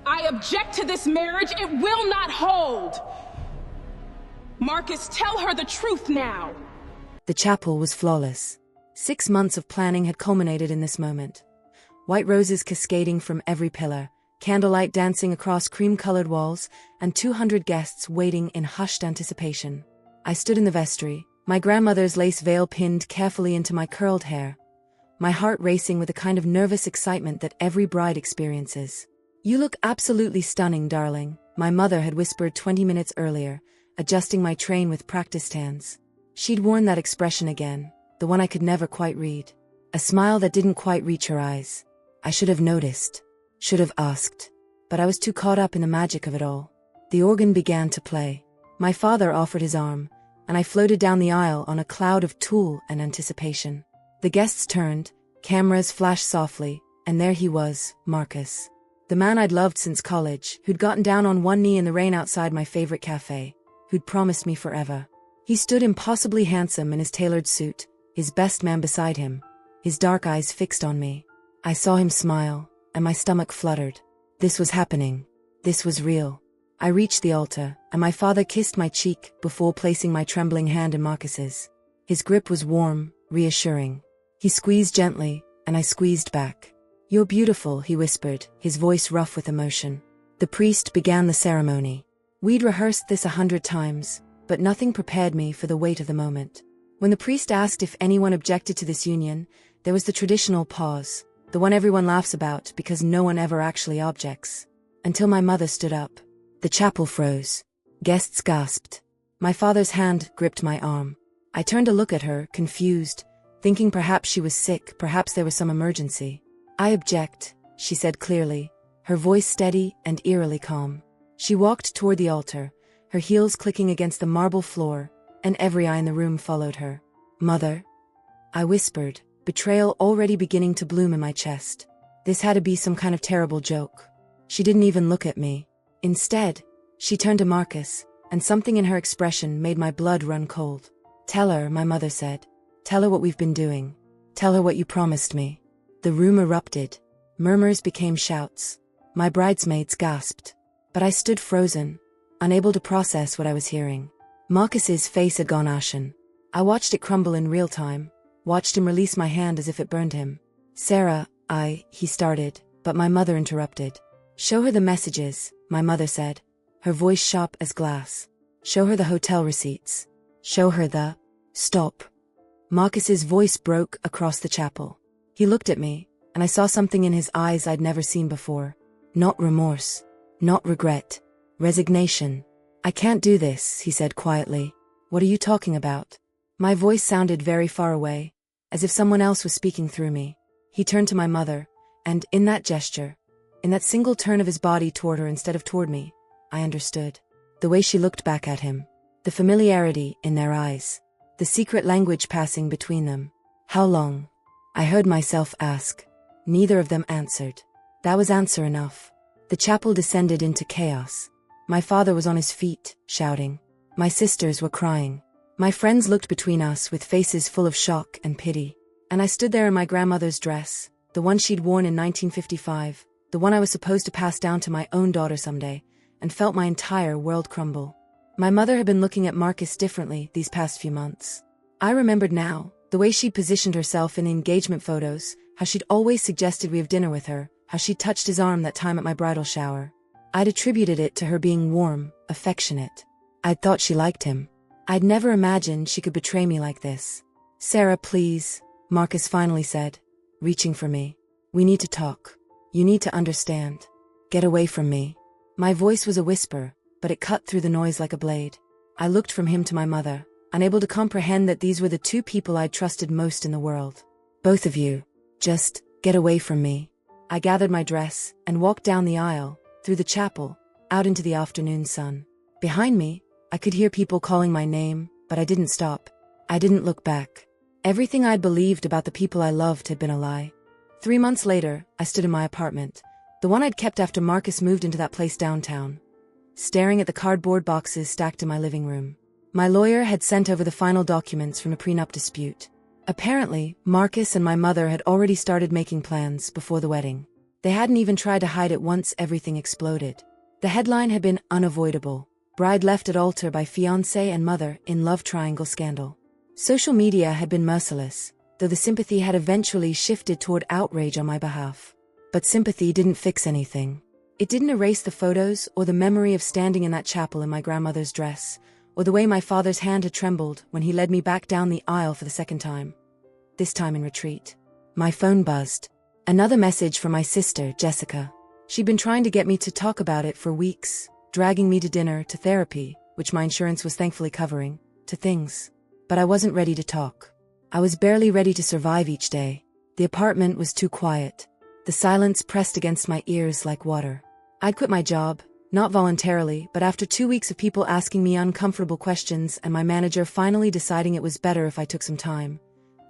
I object to this marriage. It will not hold. Marcus, tell her the truth now. The chapel was flawless. 6 months of planning had culminated in this moment. White roses cascading from every pillar, candlelight dancing across cream-colored walls, and 200 guests waiting in hushed anticipation. I stood in the vestry, my grandmother's lace veil pinned carefully into my curled hair, my heart racing with a kind of nervous excitement that every bride experiences. "You look absolutely stunning, darling," my mother had whispered 20 minutes earlier, adjusting my train with practiced hands. She'd worn that expression again, the one I could never quite read. A smile that didn't quite reach her eyes. I should have noticed, should have asked, but I was too caught up in the magic of it all. The organ began to play. My father offered his arm, and I floated down the aisle on a cloud of tulle and anticipation. The guests turned, cameras flashed softly, and there he was, Marcus. The man I'd loved since college, who'd gotten down on one knee in the rain outside my favorite cafe, who'd promised me forever. He stood impossibly handsome in his tailored suit, his best man beside him, his dark eyes fixed on me. I saw him smile, and my stomach fluttered. This was happening. This was real. I reached the altar, and my father kissed my cheek before placing my trembling hand in Marcus's. His grip was warm, reassuring. He squeezed gently, and I squeezed back. "You're beautiful," he whispered, his voice rough with emotion. The priest began the ceremony. We'd rehearsed this 100 times, but nothing prepared me for the weight of the moment. When the priest asked if anyone objected to this union, there was the traditional pause, the one everyone laughs about because no one ever actually objects. Until my mother stood up. The chapel froze. Guests gasped. My father's hand gripped my arm. I turned to look at her, confused, thinking perhaps she was sick, perhaps there was some emergency. "I object," she said clearly, her voice steady and eerily calm. She walked toward the altar, her heels clicking against the marble floor, and every eye in the room followed her. "Mother?" I whispered, betrayal already beginning to bloom in my chest. This had to be some kind of terrible joke. She didn't even look at me. Instead, she turned to Marcus, and something in her expression made my blood run cold. "Tell her," my mother said. "Tell her what we've been doing. Tell her what you promised me." The room erupted. Murmurs became shouts. My bridesmaids gasped. But I stood frozen, unable to process what I was hearing. Marcus's face had gone ashen. I watched it crumble in real time, watched him release my hand as if it burned him. "Sarah, he started, but my mother interrupted. "Show her the messages," my mother said, her voice sharp as glass. "Show her the hotel receipts. Show her the—" "Stop." Marcus's voice broke across the chapel. He looked at me, and I saw something in his eyes I'd never seen before. Not remorse. Not regret. Resignation. "I can't do this," he said quietly. "What are you talking about?" My voice sounded very far away, as if someone else was speaking through me. He turned to my mother, and in that gesture, in that single turn of his body toward her instead of toward me, I understood. The way she looked back at him. The familiarity in their eyes. The secret language passing between them. "How long?" I heard myself ask. Neither of them answered. That was answer enough. The chapel descended into chaos. My father was on his feet, shouting. My sisters were crying. My friends looked between us with faces full of shock and pity. And I stood there in my grandmother's dress, the one she'd worn in 1955, the one I was supposed to pass down to my own daughter someday, and felt my entire world crumble. My mother had been looking at Marcus differently these past few months. I remembered now, the way she'd positioned herself in the engagement photos, how she'd always suggested we have dinner with her, how she'd touched his arm that time at my bridal shower. I'd attributed it to her being warm, affectionate. I'd thought she liked him. I'd never imagined she could betray me like this. "Sarah, please," Marcus finally said, reaching for me. "We need to talk. You need to understand. Get away from me." My voice was a whisper, but it cut through the noise like a blade. I looked from him to my mother, unable to comprehend that these were the two people I'd trusted most in the world. "Both of you, just get away from me." I gathered my dress and walked down the aisle, through the chapel, out into the afternoon sun. Behind me, I could hear people calling my name, but I didn't stop. I didn't look back. Everything I'd believed about the people I loved had been a lie. 3 months later, I stood in my apartment, the one I'd kept after Marcus moved into that place downtown, staring at the cardboard boxes stacked in my living room. My lawyer had sent over the final documents from a prenup dispute. Apparently, Marcus and my mother had already started making plans before the wedding. They hadn't even tried to hide it once everything exploded. The headline had been unavoidable. Bride left at altar by fiancé and mother in love triangle scandal. Social media had been merciless, though the sympathy had eventually shifted toward outrage on my behalf. But sympathy didn't fix anything. It didn't erase the photos or the memory of standing in that chapel in my grandmother's dress, or the way my father's hand had trembled when he led me back down the aisle for the second time. This time in retreat. My phone buzzed. Another message from my sister, Jessica. She'd been trying to get me to talk about it for weeks, dragging me to dinner, to therapy, which my insurance was thankfully covering, to things. But I wasn't ready to talk. I was barely ready to survive each day. The apartment was too quiet. The silence pressed against my ears like water. I'd quit my job, not voluntarily, but after 2 weeks of people asking me uncomfortable questions and my manager finally deciding it was better if I took some time.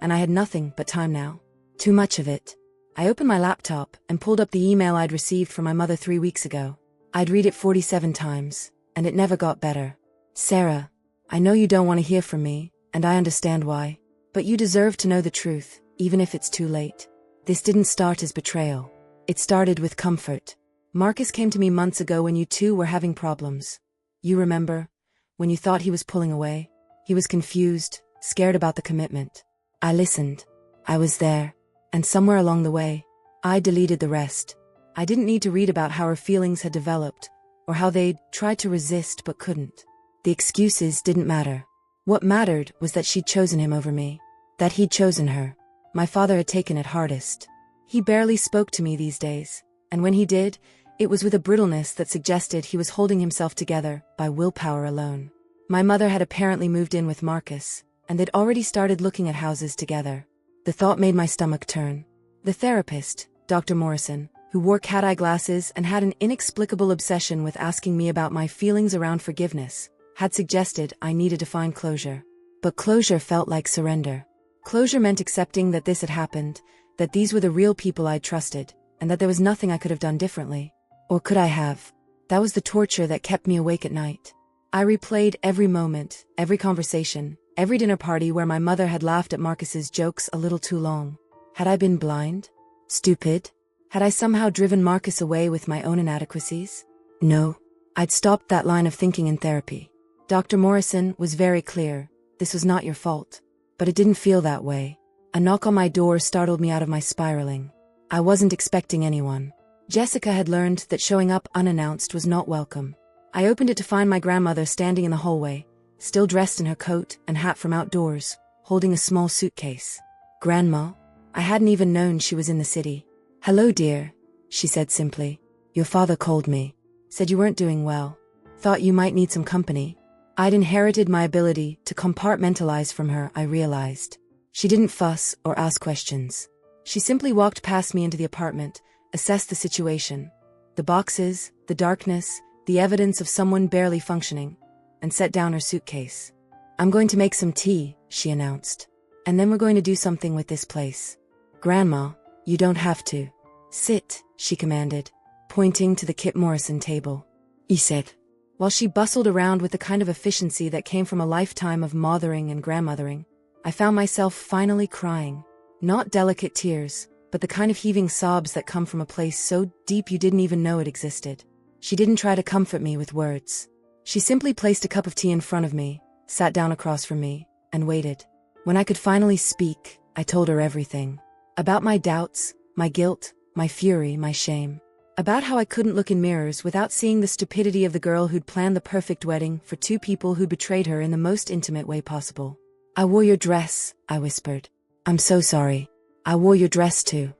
And I had nothing but time now. Too much of it. I opened my laptop and pulled up the email I'd received from my mother 3 weeks ago. I'd read it 47 times, and it never got better. Sarah, I know you don't want to hear from me, and I understand why. But you deserve to know the truth, even if it's too late. This didn't start as betrayal. It started with comfort. Marcus came to me months ago when you two were having problems. You remember? When you thought he was pulling away? He was confused, scared about the commitment. I listened. I was there. And somewhere along the way, I deleted the rest. I didn't need to read about how her feelings had developed, or how they'd tried to resist but couldn't. The excuses didn't matter. What mattered was that she'd chosen him over me. That he'd chosen her. My father had taken it hardest. He barely spoke to me these days, and when he did, it was with a brittleness that suggested he was holding himself together by willpower alone. My mother had apparently moved in with Marcus, and they'd already started looking at houses together. The thought made my stomach turn. The therapist, Dr. Morrison, who wore cat-eye glasses and had an inexplicable obsession with asking me about my feelings around forgiveness, had suggested I needed to find closure. But closure felt like surrender. Closure meant accepting that this had happened, that these were the real people I'd trusted, and that there was nothing I could have done differently. Or could I have? That was the torture that kept me awake at night. I replayed every moment, every conversation, every dinner party where my mother had laughed at Marcus's jokes a little too long. Had I been blind? Stupid? Had I somehow driven Marcus away with my own inadequacies? No. I'd stopped that line of thinking in therapy. Dr. Morrison was very clear. This was not your fault. But it didn't feel that way. A knock on my door startled me out of my spiraling. I wasn't expecting anyone. Jessica had learned that showing up unannounced was not welcome. I opened it to find my grandmother standing in the hallway, still dressed in her coat and hat from outdoors, holding a small suitcase. Grandma? I hadn't even known she was in the city. Hello, dear, she said simply. Your father called me. Said you weren't doing well. Thought you might need some company. I'd inherited my ability to compartmentalize from her, I realized. She didn't fuss or ask questions. She simply walked past me into the apartment, assessed the situation. The boxes, the darkness, the evidence of someone barely functioning, and set down her suitcase. I'm going to make some tea, she announced. And then we're going to do something with this place. Grandma, you don't have to. Sit, she commanded, pointing to the Kit Morrison table. He said, while she bustled around with the kind of efficiency that came from a lifetime of mothering and grandmothering, I found myself finally crying. Not delicate tears, but the kind of heaving sobs that come from a place so deep you didn't even know it existed. She didn't try to comfort me with words. She simply placed a cup of tea in front of me, sat down across from me, and waited. When I could finally speak, I told her everything. About my doubts, my guilt, my fury, my shame. About how I couldn't look in mirrors without seeing the stupidity of the girl who'd planned the perfect wedding for two people who betrayed her in the most intimate way possible. I wore your dress, I whispered. I'm so sorry. I wore your dress too.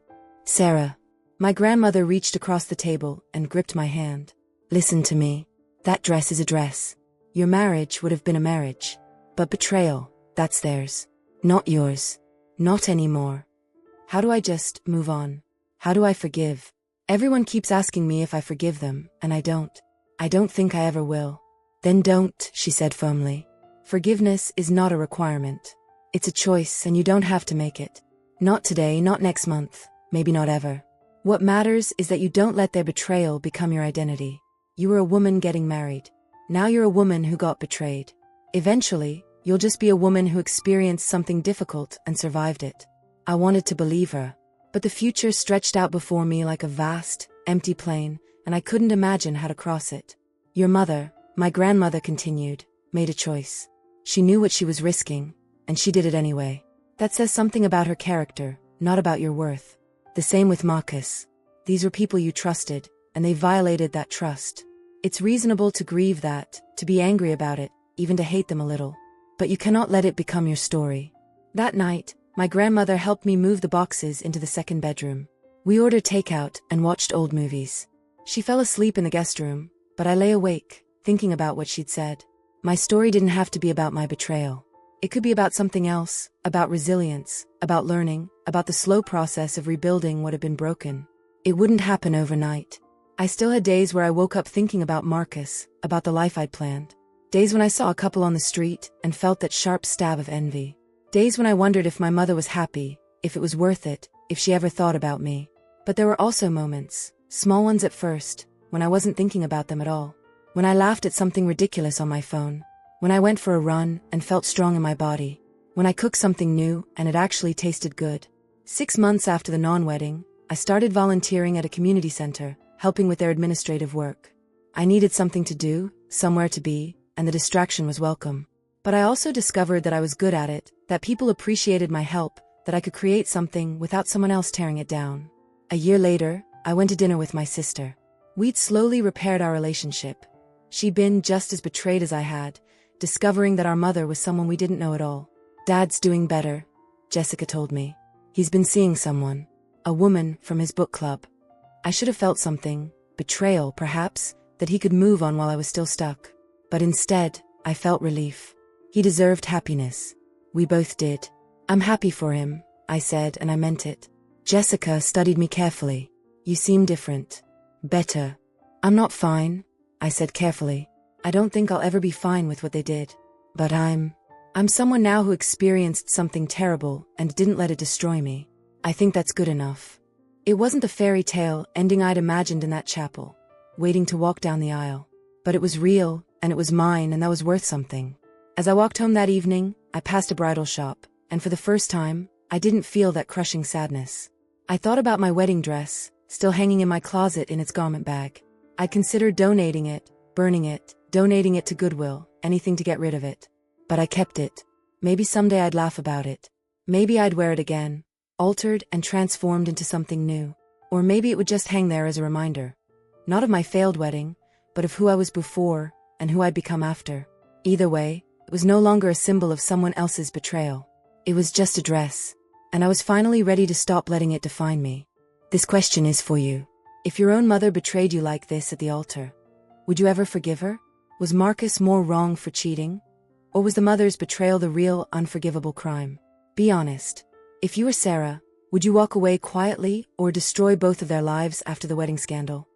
Sarah. My grandmother reached across the table and gripped my hand. Listen to me. That dress is a dress. Your marriage would have been a marriage. But betrayal, that's theirs. Not yours. Not anymore. How do I just move on? How do I forgive? Everyone keeps asking me if I forgive them, and I don't. I don't think I ever will. Then don't, she said firmly. Forgiveness is not a requirement. It's a choice, and you don't have to make it. Not today, not next month, maybe not ever. What matters is that you don't let their betrayal become your identity. You were a woman getting married. Now you're a woman who got betrayed. Eventually, you'll just be a woman who experienced something difficult and survived it. I wanted to believe her, But the future stretched out before me like a vast, empty plain, and I couldn't imagine how to cross it. Your mother, my grandmother continued, made a choice. She knew what she was risking, and she did it anyway. That says something about her character, not about your worth. The same with Marcus. These were people you trusted, and they violated that trust. It's reasonable to grieve that, to be angry about it, even to hate them a little. But you cannot let it become your story. That night, my grandmother helped me move the boxes into the second bedroom. We ordered takeout and watched old movies. She fell asleep in the guest room, but I lay awake, thinking about what she'd said. My story didn't have to be about my betrayal. It could be about something else, about resilience, about learning, about the slow process of rebuilding what had been broken. It wouldn't happen overnight. I still had days where I woke up thinking about Marcus, about the life I'd planned. Days when I saw a couple on the street and felt that sharp stab of envy. Days when I wondered if my mother was happy, if it was worth it, if she ever thought about me. But there were also moments, small ones at first, when I wasn't thinking about them at all. When I laughed at something ridiculous on my phone. When I went for a run and felt strong in my body. When I cooked something new and it actually tasted good. 6 months after the non-wedding, I started volunteering at a community center, helping with their administrative work. I needed something to do, somewhere to be, and the distraction was welcome. But I also discovered that I was good at it, that people appreciated my help, that I could create something without someone else tearing it down. A year later, I went to dinner with my sister. We'd slowly repaired our relationship. She'd been just as betrayed as I had, discovering that our mother was someone we didn't know at all. Dad's doing better, Jessica told me. He's been seeing someone, a woman from his book club. I should have felt something, betrayal perhaps, that he could move on while I was still stuck. But instead, I felt relief. He deserved happiness. We both did. I'm happy for him, I said, and I meant it. Jessica studied me carefully. You seem different. Better. I'm not fine, I said carefully. I don't think I'll ever be fine with what they did. But I'm someone now who experienced something terrible and didn't let it destroy me. I think that's good enough. It wasn't the fairy tale ending I'd imagined in that chapel, waiting to walk down the aisle. But it was real, and it was mine, and that was worth something. As I walked home that evening, I passed a bridal shop, and for the first time, I didn't feel that crushing sadness. I thought about my wedding dress, still hanging in my closet in its garment bag. I'd considered donating it, burning it, donating it to Goodwill, anything to get rid of it. But I kept it. Maybe someday I'd laugh about it. Maybe I'd wear it again, altered and transformed into something new. Or maybe it would just hang there as a reminder. Not of my failed wedding, but of who I was before and who I'd become after. Either way, it was no longer a symbol of someone else's betrayal. It was just a dress, and I was finally ready to stop letting it define me. This question is for you. If your own mother betrayed you like this at the altar, would you ever forgive her? Was Marcus more wrong for cheating? Or was the mother's betrayal the real, unforgivable crime? Be honest. If you were Sarah, would you walk away quietly or destroy both of their lives after the wedding scandal?